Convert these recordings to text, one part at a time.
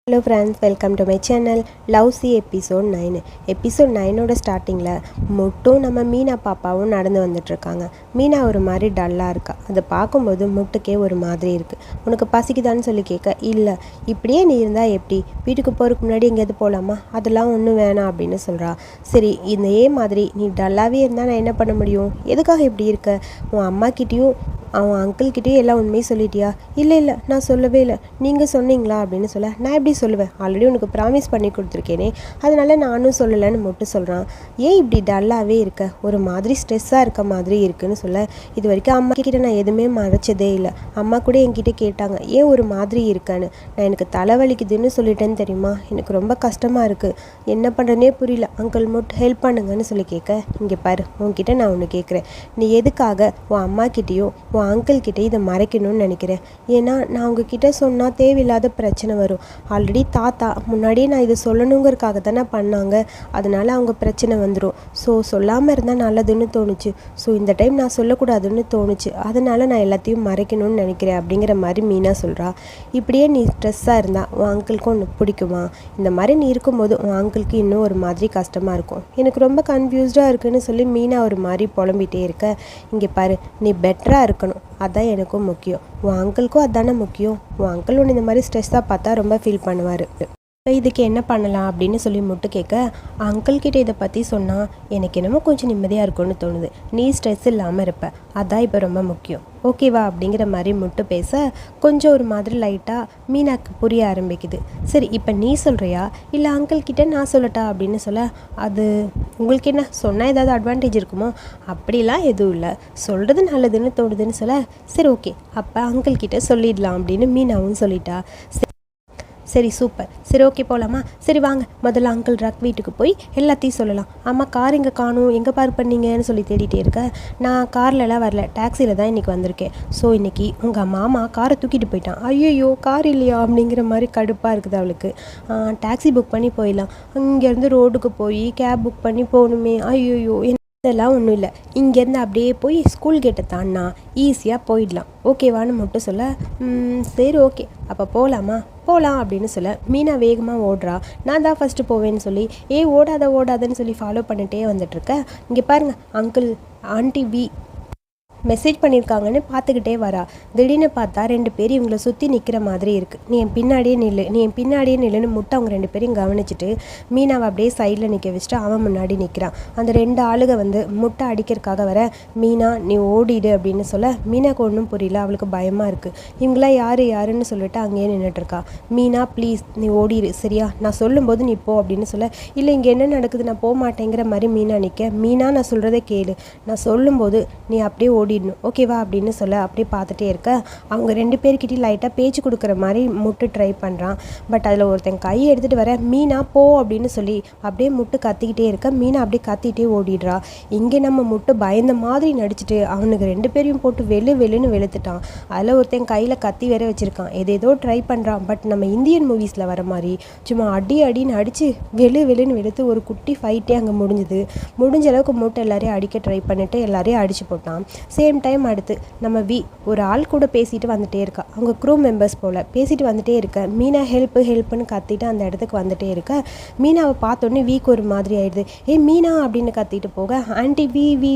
Hello friends, welcome to my channel. Love C episode 9. Episode 9ஓட ஸ்டார்டிங்கில் முட்டும் நம்ம மீனா பாப்பாவும் நடந்து வந்துட்டுருக்காங்க. மீனா ஒரு மாதிரி டல்லாக இருக்கா. அதை பார்க்கும்போது முட்டுக்கே ஒரு மாதிரி இருக்குது. உனக்கு பசிக்குதான்னு சொல்லி கேட்க, இல்லை இப்படியே நீ இருந்தால் எப்படி, வீட்டுக்கு போகிறதுக்கு முன்னாடி எங்கேயாவது போகலாமா, அதெல்லாம் ஒன்றும் வேணாம் அப்படின்னு சொல்கிறா. சரி, இதே மாதிரி நீ டல்லாகவே இருந்தால் நான் என்ன பண்ண முடியும், எதுக்காக இப்படி இருக்க, உன் அம்மாக்கிட்டேயும் அவன் அங்கிள்கிட்டேயும் எல்லாம் உண்மையை சொல்லிட்டியா? இல்லை நான் சொல்லவே இல்லை, நீங்கள் சொன்னீங்களா அப்படின்னு சொல்ல, நான் எப்படி சொல்லுவேன், ஆல்ரெடி உனக்கு ப்ராமிஸ் பண்ணி கொடுத்துருக்கேனே, அதனால நானும் சொல்லலைன்னு மட்டும் சொல்கிறான். ஏன் இப்படி டல்லாகவே இருக்க, ஒரு மாதிரி ஸ்ட்ரெஸ்ஸாக இருக்க மாதிரி இருக்குன்னு சொல்ல, இது வரைக்கும் அம்மா கிட்ட நான் எதுவுமே மறைச்சதே இல்லை. அம்மா கூட என்கிட்ட கேட்டாங்க ஏன் ஒரு மாதிரி இருக்கேன்னு. நான் எனக்கு தலைவலிக்குதுன்னு சொல்லிட்டேன்னு தெரியுமா, எனக்கு ரொம்ப கஷ்டமாக இருக்குது, என்ன பண்ணுறதுனே புரியல, அங்கிள் மட்டும் ஹெல்ப் பண்ணுங்கன்னு சொல்லி கேட்க, இங்கே பாரு உன்கிட்ட நான் ஒன்று கேட்குறேன், நீ எதுக்காக உன் அம்மா கிட்டேயும் உன் அங்கிள்கிட்ட இதை மறைக்கணும்னு நினைக்கிறேன்? ஏன்னா நான் உங்ககிட்ட சொன்னால் தேவையில்லாத பிரச்சனை வரும். ஆல்ரெடி தாத்தா முன்னாடியே நான் இதை சொல்லணுங்கிறதுக்காக தானே பண்ணாங்க, அதனால அவங்க பிரச்சனை வந்துடும். ஸோ சொல்லாமல் இருந்தால் நல்லதுன்னு தோணுச்சு. ஸோ இந்த டைம் நான் சொல்லக்கூடாதுன்னு தோணுச்சு, அதனால் நான் எல்லாத்தையும் மறைக்கணும்னு நினைக்கிறேன் அப்படிங்கிற மாதிரி மீனா சொல்கிறா. இப்படியே நீ ஸ்ட்ரெஸ்ஸாக இருந்தால் உன் அங்கிளுக்கும் ஒன்று பிடிக்குமா? இந்த மாதிரி நீ இருக்கும்போது உன் அங்கிளுக்கு இன்னும் ஒரு மாதிரி கஷ்டமாக இருக்கும். எனக்கு ரொம்ப கன்ஃபியூஸ்டாக இருக்குன்னு சொல்லி மீனா ஒரு மாதிரி புலம்பிகிட்டே இருக்க, இங்கே பாரு நீ பெட்டராக இருக்கணும், அதான் எனக்கும் முக்கியம், உன் அங்கிளுக்கும் அதானே முக்கியம். உன் அங்கிள் ஒன்று இந்த மாதிரி ஸ்ட்ரெஸ்ஸாக பார்த்தா ரொம்ப ஃபீல் பண்ணுவார். இதுக்கு என்ன பண்ணலாம் அப்படின்னு சொல்லி முட்டு கேட்க, அங்கிள்கிட்ட இதை பற்றி சொன்னால் எனக்கு என்னமோ கொஞ்சம் நிம்மதியாக இருக்கும்னு தோணுது, நீ ஸ்ட்ரெஸ் இல்லாமல் இருப்ப, அதான் இப்போ ரொம்ப முக்கியம், ஓகேவா அப்படிங்கிற மாதிரி முட்டு பேச, கொஞ்சம் ஒரு மாதிரி லைட்டாக மீனாக்கு புரிய ஆரம்பிக்குது. சரி இப்போ நீ சொல்கிறியா இல்லை அங்கிள்கிட்ட நான் சொல்லட்டா அப்படின்னு சொல்ல, அது உங்களுக்கு என்ன சொன்னால் ஏதாவது அட்வான்டேஜ் இருக்குமோ, அப்படிலாம் எதுவும் இல்லை, சொல்கிறது நல்லதுன்னு தோணுதுன்னு சொல்ல, சரி ஓகே அப்போ அங்கிள்கிட்ட சொல்லிடலாம் அப்படின்னு மீனாவும் சொல்லிட்டா. சரி சூப்பர், சரி ஓகே போகலாமா, சரி வாங்க முதல்ல அங்கிள் ரக் வீட்டுக்கு போய் எல்லாத்தையும் சொல்லலாம். ஆமாம் கார் எங்கே காணும், எங்கே பார்க் பண்ணீங்கன்னு சொல்லி தேடிட்டே இருக்க, நான் கார்லலாம் வரல, டாக்ஸியில் தான் இன்றைக்கி வந்திருக்கேன். ஸோ இன்றைக்கி உங்கள் மாமா காரை தூக்கிட்டு போயிட்டான். ஐயோ கார் இல்லையா அப்படிங்கிற மாதிரி கடுப்பாக இருக்குது அவளுக்கு. டாக்ஸி புக் பண்ணி போயிடலாம், இங்கேருந்து ரோடுக்கு போய் கேப் புக் பண்ணி போகணுமே, ஐயோ இதெல்லாம் ஒன்றும் இல்லை, இங்கேருந்து அப்படியே போய் ஸ்கூல் கேட்டை தாண்டினா ஈஸியாக போயிடலாம், ஓகேவான்னு மட்டும் சொல்ல, சரி ஓகே அப்போ போகலாமா, போகலாம் அப்படின்னு சொல்ல, மீனா வேகமாக ஓடுறா. நான் தான் ஃபஸ்ட்டு போவேன்னு சொல்லி, ஓடாதன்னு சொல்லி ஃபாலோ பண்ணிகிட்டே வந்துட்டுருக்க. இங்கே பாருங்கள் அங்கிள் ஆண்டி வி மெசேஜ் பண்ணியிருக்காங்கன்னு பார்த்துக்கிட்டே வரா. திடீர்னு பார்த்தா 2 பேர் இவங்களை சுற்றி நிற்கிற மாதிரி இருக்குது. நீ என் பின்னாடியே நில்லுன்னு முட்டை அவங்க 2 பேரையும் கவனிச்சுட்டு மீனாவை அப்படியே சைடில் நிற்க வச்சுட்டு அவன் முன்னாடி நிற்கிறான். அந்த 2 ஆளுக வந்து முட்டை அடிக்கிறதுக்காக வர, மீனா நீ ஓடிடு அப்படின்னு சொல்ல, மீனாவுக்கு ஒன்றும் புரியல, அவளுக்கு பயமாக இருக்குது. இவங்களாம் யாருன்னு சொல்லிட்டு அங்கேயே நின்றுட்டுருக்கா. மீனா ப்ளீஸ் நீ ஓடிடு சரியா, நான் சொல்லும்போது நீ போ அப்படின்னு சொல்ல, இல்லை இங்கே என்ன நடக்குது நான் போக மாட்டேங்கிற மாதிரி மீனா நிற்க, மீனா நான் சொல்கிறத கேளு, நான் சொல்லும்போது நீ அப்படியே ஓடிடணும் ஓகேவா அப்படின்னு சொல்ல, அப்படியே பார்த்துட்டே இருக்க, அவங்க 2 பேர்கிட்டையும் லைட்டாக பேச்சு கொடுக்குற மாதிரி முட்டு ட்ரை பண்ணுறான். பட் அதில் ஒருத்தன் கையை எடுத்துகிட்டு வர, மீனா போ அப்படின்னு சொல்லி அப்படியே முட்டு கத்திக்கிட்டே இருக்க, மீனா அப்படியே கத்திகிட்டே ஓடிடுறா. இங்கே நம்ம முட்டு பயந்த மாதிரி நடிச்சுட்டு அவனுக்கு 2 பேரையும் போட்டு வெளுன்னு வெளுத்துட்டான். அதில் ஒருத்தன் கையில் கத்தி வேற வச்சுருக்கான், ஏதேதோ ட்ரை பண்ணுறான். பட் நம்ம இந்தியன் மூவிஸில் வர மாதிரி சும்மா அடின்னு அடித்து வெளுன்னு வெளுத்து ஒரு குட்டி ஃபைட்டே அங்கே முடிஞ்ச அளவுக்கு முட்டை எல்லாரையும் அடிக்க ட்ரை பண்ணிவிட்டு எல்லாரையும் அடித்து போட்டான். சேம் டைம் அடுத்து நம்ம ஒரு ஆள் கூட பேசிட்டு வந்துட்டே இருக்கா. அவங்க க்ரூ மெம்பர்ஸ் போல் பேசிட்டு வந்துட்டே இருக்க, மீனா ஹெல்ப்புன்னு கத்திட்டு அந்த இடத்துக்கு வந்துட்டே இருக்க, மீனாவை பார்த்தோன்னே வீக்கு ஒரு மாதிரி ஆயிடுது. மீனா அப்படின்னு கத்திட்டு போக, ஆன்டி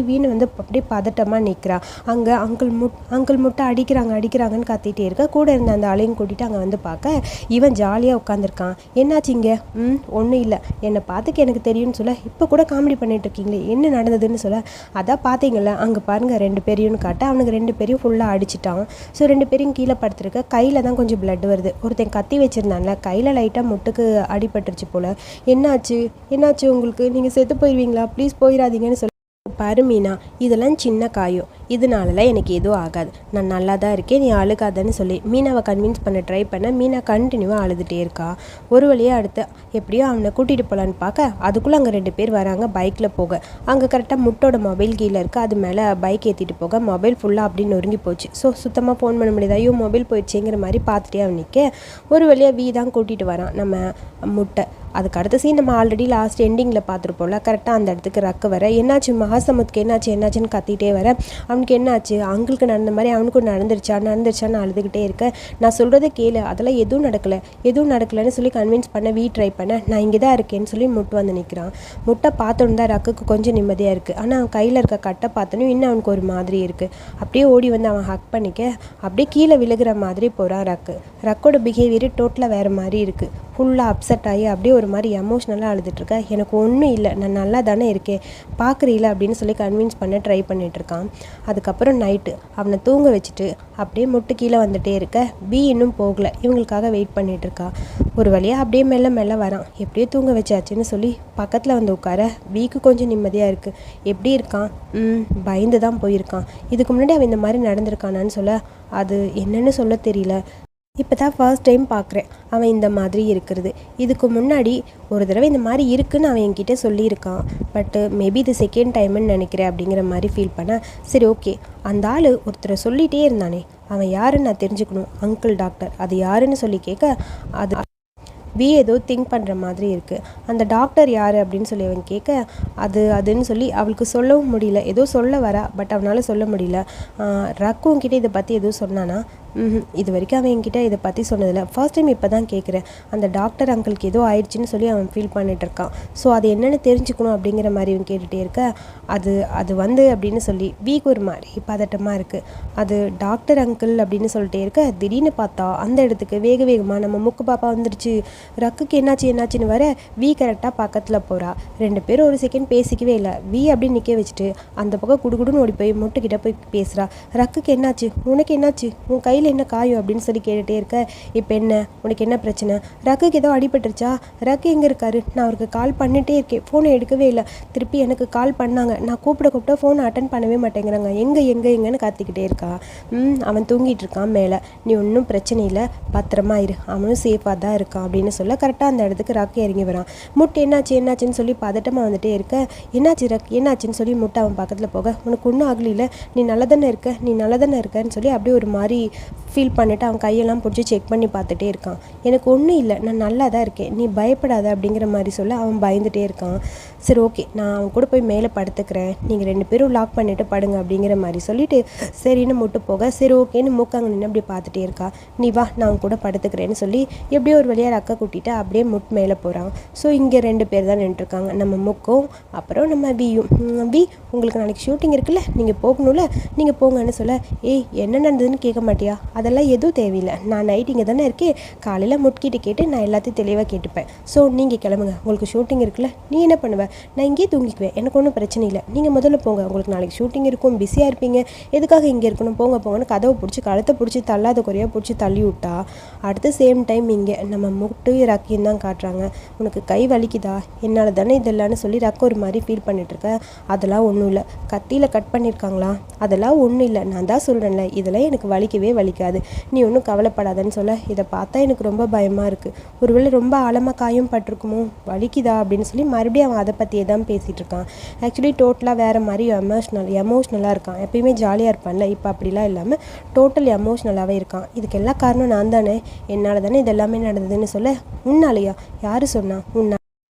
வீன்னு வந்து அப்படியே பதட்டமாக நிற்கிறா. அங்கே அங்கிள் முட்டை அடிக்கிறாங்கன்னு கத்திட்டே இருக்க, கூட இருந்த அந்த ஆளையும் கூட்டிகிட்டு அங்கே வந்து பார்க்க, இவன் ஜாலியாக உட்காந்துருக்கான். என்னாச்சிங்க? ஒன்றும் இல்லை, என்னை பார்த்துக்க எனக்கு தெரியும்னு சொல்ல, இப்போ கூட காமெடி பண்ணிட்டு இருக்கீங்களே என்ன நடந்ததுன்னு சொல்ல, அதான் பார்த்தீங்களா அங்கே பாருங்கள் 2 பேரையும் காட்ட, அவனுக்கு 2 பேரையும் ஃபுல்லாக அடிச்சிட்டான். ஸோ 2 பேரையும் கீழே படுத்துருக்க, கையில் தான் கொஞ்சம் பிளட் வருது. ஒருத்தன் கத்தி வச்சுருந்தான்ல, கையில் லைட்டாக முட்டுக்கு அடிபட்டுருச்சு போல். என்னாச்சு உங்களுக்கு, நீங்கள் செத்து போயிடுவீங்களா, ப்ளீஸ் போயிடாதீங்கன்னு சொல்லி, பாரு மீனா இதெல்லாம் சின்ன காயம், இதனாலலாம் எனக்கு எதுவும் ஆகாது, நான் நல்லா தான் இருக்கேன், நீ அழுகாதன்னு சொல்லி மீனாவை கன்வின்ஸ் பண்ண ட்ரை பண்ண, மீனா கண்டினியூவாக அழுதுகிட்டே இருக்கா. ஒரு வழியாக அடுத்து எப்படியோ அவனை கூட்டிகிட்டு போகலான்னு பார்க்க, அதுக்குள்ளே அங்கே 2 பேர் வராங்க பைக்கில் போக. அங்கே கரெக்டாக முட்டோட மொபைல் கீழே இருக்குது, அது மேலே பைக் ஏற்றிட்டு போக மொபைல் ஃபுல்லாக அப்படின்னு நொறுங்கி போச்சு. ஸோ சுத்தமாக ஃபோன் பண்ண முடியாது, ஐயோ மொபைல் போயிடுச்சுங்கிற மாதிரி பார்த்துட்டே அவன் நிற்க, ஒரு வழியாக வீ தான் கூட்டிகிட்டு வரான் நம்ம முட்டை. அதுக்கு அடுத்த சீன் நம்ம ஆல்ரெடி லாஸ்ட் எண்டிங்கில் பார்த்துருப்போம்ல, கரெக்டாக அந்த இடத்துக்கு ரக்கு வர, என்னாச்சு மகாசமுத்துக்கு என்னாச்சுன்னு கத்திட்டே வர, அவனை அவனுக்கு என்ன ஆச்சு, அங்கிளுக்கு நடந்த மாதிரி அவனுக்கும் நடந்துருச்சான்னு அழுதுகிட்டே இருக்கேன். நான் சொல்கிறத கேளு, அதெல்லாம் எதுவும் நடக்கலைன்னு சொல்லி கன்வின்ஸ் பண்ண ட்ரை பண்ண. நான் இங்கே தான் இருக்கேன்னு சொல்லி முட்டு வந்து நிற்கிறான். முட்டை பார்த்தோன்னு தான் ரக்குக்கு கொஞ்சம் நிம்மதியாக இருக்குது. ஆனால் அவன் கையில் இருக்க கட்டை பார்த்தோன்னு இன்னும் அவனுக்கு ஒரு மாதிரி இருக்குது. அப்படியே ஓடி வந்து அவன் ஹக் பண்ணிக்க அப்படியே கீழே விழுகிற மாதிரி போகிறான் ரக்கோட பிஹேவியர் டோட்டலாக வேறு மாதிரி இருக்குது. ஃபுல்லாக அப்செட் ஆகி அப்படியே ஒரு மாதிரி எமோஷ்னலாக அழுதுட்டுருக்கா. எனக்கு ஒன்றும் இல்லை, நான் நல்லா தானே இருக்கேன், பார்க்குறீல அப்படின்னு சொல்லி கன்வின்ஸ் பண்ண ட்ரை பண்ணிகிட்ருக்கான். அதுக்கப்புறம் நைட்டு அவனை தூங்க வச்சுட்டு அப்படியே முட்டு கீழே வந்துகிட்டே இருக்க. இன்னும் போகலை, இவங்களுக்காக வெயிட் பண்ணிகிட்ருக்கா. ஒரு வழியாக அப்படியே மெல்ல வரான். எப்படியோ தூங்க வச்சாச்சுன்னு சொல்லி பக்கத்தில் வந்து உட்கார வீக்கு கொஞ்சம் நிம்மதியாக இருக்குது. எப்படி இருக்கான்? பயந்து தான் போயிருக்கான். இதுக்கு முன்னாடி அவன் இந்த மாதிரி நடந்திருக்கானான்னு சொல்ல அது என்னன்னு சொல்ல தெரியல. இப்போ தான் ஃபர்ஸ்ட் டைம் பார்க்குறேன் அவன் இந்த மாதிரி இருக்கிறது. இதுக்கு முன்னாடி ஒரு தடவை இந்த மாதிரி இருக்குன்னு அவன் என்கிட்ட சொல்லியிருக்கான். பட்டு மேபி இது செகண்ட் டைம்னு நினைக்கிறேன் அப்படிங்கிற மாதிரி ஃபீல் பண்ணேன். சரி ஓகே, அந்த ஆள் ஒருத்தரை சொல்லிகிட்டே இருந்தானே, அவன் யாருன்னு நான் தெரிஞ்சுக்கணும். அங்கிள் டாக்டர், அது யாருன்னு சொல்லி கேட்க அது ஏதோ திங்க் பண்ணுற மாதிரி இருக்குது. அந்த டாக்டர் யார் அப்படின்னு சொல்லி அவன் கேட்க அதுன்னு சொல்லி அவளுக்கு சொல்லவும் முடியல. ஏதோ சொல்ல வரா, பட் அவனால் சொல்ல முடியல. ரக்கும் கிட்டே இதை பற்றி எதுவும் சொன்னானா? இது வரைக்கும் அவன் என்கிட்ட இதை பற்றி சொன்னதில்லை. ஃபர்ஸ்ட் டைம் இப்போ தான் கேட்குறேன். அந்த டாக்டர் அங்கிளுக்கு ஏதோ ஆயிடுச்சுன்னு சொல்லி அவன் ஃபீல் பண்ணிகிட்ருக்கான். ஸோ அது என்னென்னு தெரிஞ்சுக்கணும் அப்படிங்கிற மாதிரி அவன் கேட்டுகிட்டே இருக்க அது வந்து அப்படின்னு சொல்லி வீக் ஒரு மாதிரி பதட்டமாக இருக்குது. அது டாக்டர் அங்கிள் அப்படின்னு சொல்லிட்டே இருக்க திடீர்னு பார்த்தா அந்த இடத்துக்கு வேகமாக நம்ம முக்கு பாப்பா வந்துடுச்சு. ரக்குக்கு என்னாச்சுன்னு வர கரெக்டாக பக்கத்தில் போகிறா. 2 பேரும் ஒரு செகண்ட் பேசிக்கவே இல்லை. அப்படின்னு நிற்க வச்சுட்டு அந்த பக்கம் குடுகுடுன்னு ஓடி போய் முட்டுக்கிட்ட போய் பேசுகிறா. ரக்குக்கு என்னாச்சு, உனக்கு என்னாச்சு, உன் கையில் என்ன காயும் அப்படின்னு சொல்லி கேட்டுகிட்டே இருக்க. இப்போ என்ன, உனக்கு என்ன பிரச்சனை, ரக்குக்கு ஏதோ அடிபட்டுருச்சா, ரக்கு எங்கே இருக்காரு, நான் அவருக்கு கால் பண்ணிகிட்டே இருக்கேன், ஃபோனை எடுக்கவே இல்லை, திருப்பி எனக்கு கால் பண்ணாங்க, நான் கூப்பிட ஃபோனை அட்டன் பண்ணவே மாட்டேங்கிறாங்க, எங்கன்னு காத்திக்கிட்டே இருக்கா. அவன் தூங்கிட்டு இருக்கான் மேலே. நீ ஒன்றும் பிரச்சனை இல்லை, பத்திரமா இரு, அவனும் சேஃபாக தான் இருக்கான் அப்படின்னு சொல்ல கரெக்டாக அந்த இடத்துக்கு ரக்கு இறங்கி வரான். முட்டை என்னாச்சுன்னு சொல்லி பதட்டமாக வந்துட்டே இருக்க. என்னாச்சுன்னு சொல்லி முட்டை அவன் பக்கத்தில் போக, உனக்கு ஒன்றும் ஆகலையில, நீ நல்லா தானே இருக்கன்னு சொல்லி அப்படியே ஒரு மாதிரி ஃபீல் பண்ணிவிட்டு அவன் கையெல்லாம் பிடிச்சி செக் பண்ணி பார்த்துட்டே இருக்கான். எனக்கு ஒன்றும் இல்லை, நான் நல்லா தான் இருக்கேன், நீ பயப்படாத அப்படிங்கிற மாதிரி சொல்ல அவன் பயந்துகிட்டே இருக்கான். சரி ஓகே, நான் அவன் கூட போய் மேலே படுத்துக்கிறேன், நீங்கள் 2 பேரும் லாக் பண்ணிவிட்டு படுங்க அப்படிங்கிற மாதிரி சொல்லிவிட்டு சரின்னு முட்டு போக சரி ஓகேன்னு மூக்காங்க நின்று அப்படி பார்த்துட்டே இருக்கா. நீ வா, நான் அவன் கூட படுத்துக்கிறேன்னு சொல்லி எப்படியோ ஒரு வழியாக ரக்க கூட்டிகிட்டு அப்படியே முட்டு மேலே போகிறான். ஸோ இங்கே 2 பேர் தான் நின்றுருக்காங்க, நம்ம முக்கும் அப்புறம் நம்ம வியும். உங்களுக்கு நாளைக்கு ஷூட்டிங் இருக்குல்ல, நீங்கள் போகணும்ல, நீங்கள் போங்கன்னு சொல்ல என்ன நடந்ததுன்னு கேட்க மாட்டியா, அதெல்லாம் எதுவும் தேவையில்லை, நான் நைட் இங்கே தானே இருக்கேன், காலையில் முட்கிட்டு கேட்டு நான் எல்லாத்தையும் தெளிவாக கேட்டுப்பேன். ஸோ நீங்கள் கிளம்புங்க, உங்களுக்கு ஷூட்டிங் இருக்குல்ல, நீ என்ன பண்ணுவேன், நான் இங்கேயே தூங்கிக்குவேன், எனக்கு ஒன்றும் பிரச்சனை இல்லை, நீங்கள் முதல்ல போங்க, உங்களுக்கு நாளைக்கு ஷூட்டிங் இருக்கும், பிஸியாக இருப்பீங்க, எதுக்காக இங்கே இருக்கணும், போங்கன்னு கதவை பிடிச்சி கழுத்தை பிடிச்சி தள்ளாத குறையாக பிடிச்சி தள்ளி விட்டா. அடுத்த சேம் டைம் இங்கே நம்ம முட்டு ரக்கின்னு தான் காட்டுறாங்க. உனக்கு கை வலிக்குதா, என்னால் தானே இதெல்லாம்னு சொல்லி ரக்க ஒரு மாதிரி ஃபீல் பண்ணிட்டுருக்க. அதெல்லாம் ஒன்றும் இல்லை, கத்தியில் கட் பண்ணியிருக்காங்களா, அதெல்லாம் ஒன்றும் இல்லை, நான் தான் சொல்கிறேன்ல, இதெல்லாம் எனக்கு வலிக்கவே வலிக்காது, நீ ஒன்றும் கவலைப்படாதன்னு சொல்ல இதை பார்த்தா எனக்கு ரொம்ப பயமாக இருக்குது, ஒருவேளை ரொம்ப ஆழமாக காயம் பட்டிருக்குமோ, வலிக்குதா அப்படின்னு சொல்லி மறுபடியும் அவன் அதை பற்றியே தான் பேசிகிட்டு இருக்கான். ஆக்சுவலி டோட்டலாக வேறு மாதிரி எமோஷ்னலாக இருக்கான். எப்பயுமே ஜாலியாக இருப்பான்ல, இப்போ அப்படிலாம் இல்லாமல் டோட்டல் எமோஷ்னலாகவே இருக்கான். இதுக்கு எல்லா காரணம் நான் தானே, என்னால் தானே இது எல்லாமே நடந்ததுன்னு சொல்ல. உன்னாலையா, யார் சொன்னா,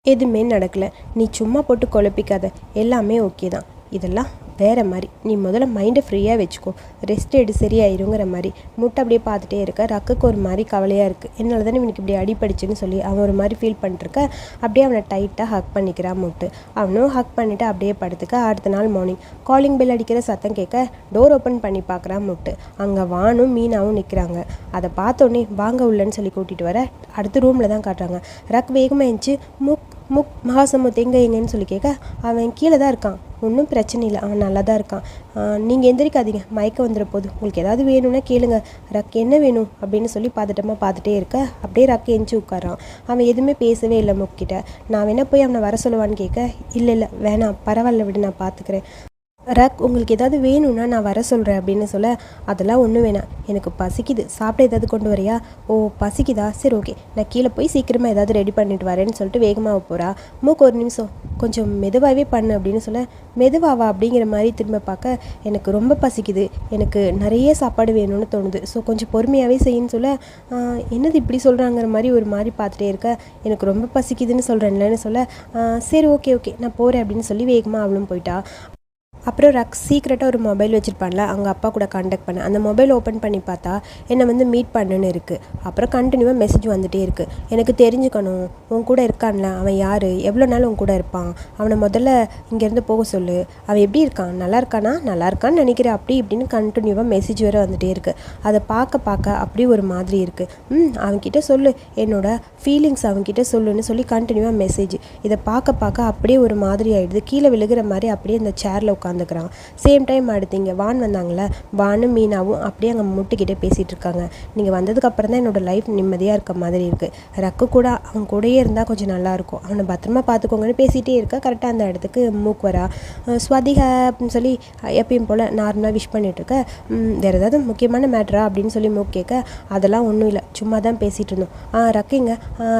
எதுவுமே நடக்கலை, நீ சும்மா போட்டு குழப்பிக்காத, எல்லாமே ஓகே தான், இதெல்லாம் வேறு மாதிரி, நீ முதல்ல மைண்டை ஃப்ரீயாக வச்சுக்கோ, ரெஸ்ட் எடு, சரியாயிருங்கிற மாதிரி முட்டை அப்படியே பார்த்துட்டே இருக்க. ரக்குக்கு ஒரு மாதிரி கவலையாக இருக்குது, என்னால் தானே இவனுக்கு இப்படி அடிப்படிச்சுன்னு சொல்லி அவன் ஒரு மாதிரி ஃபீல் பண்ணிட்டுருக்க. அப்படியே அவனை டைட்டாக ஹக் பண்ணிக்கிறான் முட்டு. அவனும் ஹக் பண்ணிவிட்டு அப்படியே படுத்துக்க. அடுத்த நாள் மார்னிங் காலிங் பெல் அடிக்கிற சத்தம் கேட்க டோர் ஓப்பன் பண்ணி பார்க்குறான் முட்டு. அங்கே வானும் மீனாவும் நிற்கிறாங்க. அதை பார்த்தோன்னே வாங்க உள்ளன்னு சொல்லி கூட்டிகிட்டு வர அடுத்த ரூமில் தான் காட்டுறாங்க. ரக் வேகமாக எழுந்துச்சு மகாசமுத் எங்கன்னு சொல்லி கேட்க அவன் கீழே தான் இருக்கான், ஒன்றும் பிரச்சனை இல்லை, அவன் நல்லா தான் இருக்கான், நீங்கள் எந்திரிக்காதீங்க, மயக்கம் வந்துட போது, உங்களுக்கு ஏதாவது வேணும்னா கேளுங்க, ரக் என்ன வேணும் அப்படின்னு சொல்லி பதட்டமாக பார்த்துட்டே இருக்க. அப்படியே ரக் எஞ்சி உட்காரான். அவன் எதுவுமே பேசவே இல்லை முக்கிட்ட. நான் வேணா போய் அவனை வர சொல்லுவான்னு கேட்க இல்லை வேணாம், பரவாயில்ல விடு, நான் பார்த்துக்கிறேன், ரக் உங்களுக்கு ஏதாவது வேணும்னா நான் வர சொல்கிறேன் அப்படின்னு சொல்ல அதெல்லாம் ஒன்றும் வேணாம், எனக்கு பசிக்குது, சாப்பிட ஏதாவது கொண்டு வரையா, ஓ பசிக்குதா, சரி ஓகே, நான் கீழே போய் சீக்கிரமாக ஏதாவது ரெடி பண்ணிட்டு வரேன்னு சொல்லிட்டு வேகமாக போகிறா. ஒரு நிமிஷம் கொஞ்சம் மெதுவாகவே பண்ணு அப்படின்னு சொல்ல மெதுவாவா அப்படிங்கிற மாதிரி திரும்ப பார்க்க எனக்கு ரொம்ப பசிக்குது, எனக்கு நிறைய சாப்பாடு வேணும்னு தோணுது, ஸோ கொஞ்சம் பொறுமையாகவே செய்யுன்னு சொல்ல என்னது இப்படி சொல்கிறாங்கிற மாதிரி ஒரு மாதிரி பார்த்துட்டே இருக்க. எனக்கு ரொம்ப பசிக்குதுன்னு சொல்கிறேன்லன்னு சொல்ல சரி ஓகே நான் போகிறேன் அப்படின்னு சொல்லி வேகமாக அவளும் போயிட்டா. அப்புறம் சீக்ரெட்டாக ஒரு மொபைல் வச்சுருப்பான்ல, அவங்க அப்பா கூட கான்டாக்ட் பண்ணேன். அந்த மொபைல் ஓப்பன் பண்ணி பார்த்தா என்னை வந்து மீட் பண்ணுன்னு இருக்குது. அப்புறம் கண்டினியூவாக மெசேஜ் வந்துகிட்டே இருக்குது. எனக்கு தெரிஞ்சுக்கணும், உன் கூட இருக்கான்ல அவன் யார், எவ்வளோ நாள் உன் கூட இருப்பான், அவனை முதல்ல இங்கேருந்து போக சொல்லு, அவன் எப்படி இருக்கான், நல்லா இருக்கானா, நல்லா இருக்கான்னு நினைக்கிறேன், அப்படி இப்படின்னு கண்டினியூவாக மெசேஜ் வேறு வந்துகிட்டே இருக்குது. அதை பார்க்க அப்படி ஒரு மாதிரி இருக்குது. அவன்கிட்ட சொல்லு, என்னோட ஃபீலிங்ஸ் அவன்கிட்ட சொல்லுன்னு சொல்லி கண்டினியூவாக மெசேஜ். இதை பார்க்க அப்படியே ஒரு மாதிரி ஆகிடுது. கீழே விழுகிற மாதிரி அப்படியே இந்த சேரில் உட்காந்துக்கிறான். சேம் டைம் அடுத்து இங்கே வான் வந்தாங்களே, வானும் மீனாவும் அப்படியே அங்கே முட்டுக்கிட்டே பேசிகிட்டு இருக்காங்க. நீங்கள் வந்ததுக்கப்புறம் தான் என்னோடய லைஃப் நிம்மதியாக இருக்க மாதிரி இருக்குது. ரக்கு கூட அவன் கூடயே இருந்தால் கொஞ்சம் நல்லாயிருக்கும், அவனை பத்திரமா பார்த்துக்கோங்கன்னு பேசிகிட்டே இருக்க. கரெக்டாக அந்த இடத்துக்கு மூக் வரா. ஸ்வாதிகா அப்படின்னு சொல்லி எப்பயும் போல் நார்மலாக விஷ் பண்ணிகிட்ருக்க. வேறு ஏதாவது முக்கியமான மேட்ரா அப்படின்னு சொல்லி மூக் கேட்க, அதெல்லாம் ஒன்றும் இல்லை, சும்மா தான் பேசிகிட்டு இருந்தோம். ரக்குங்க,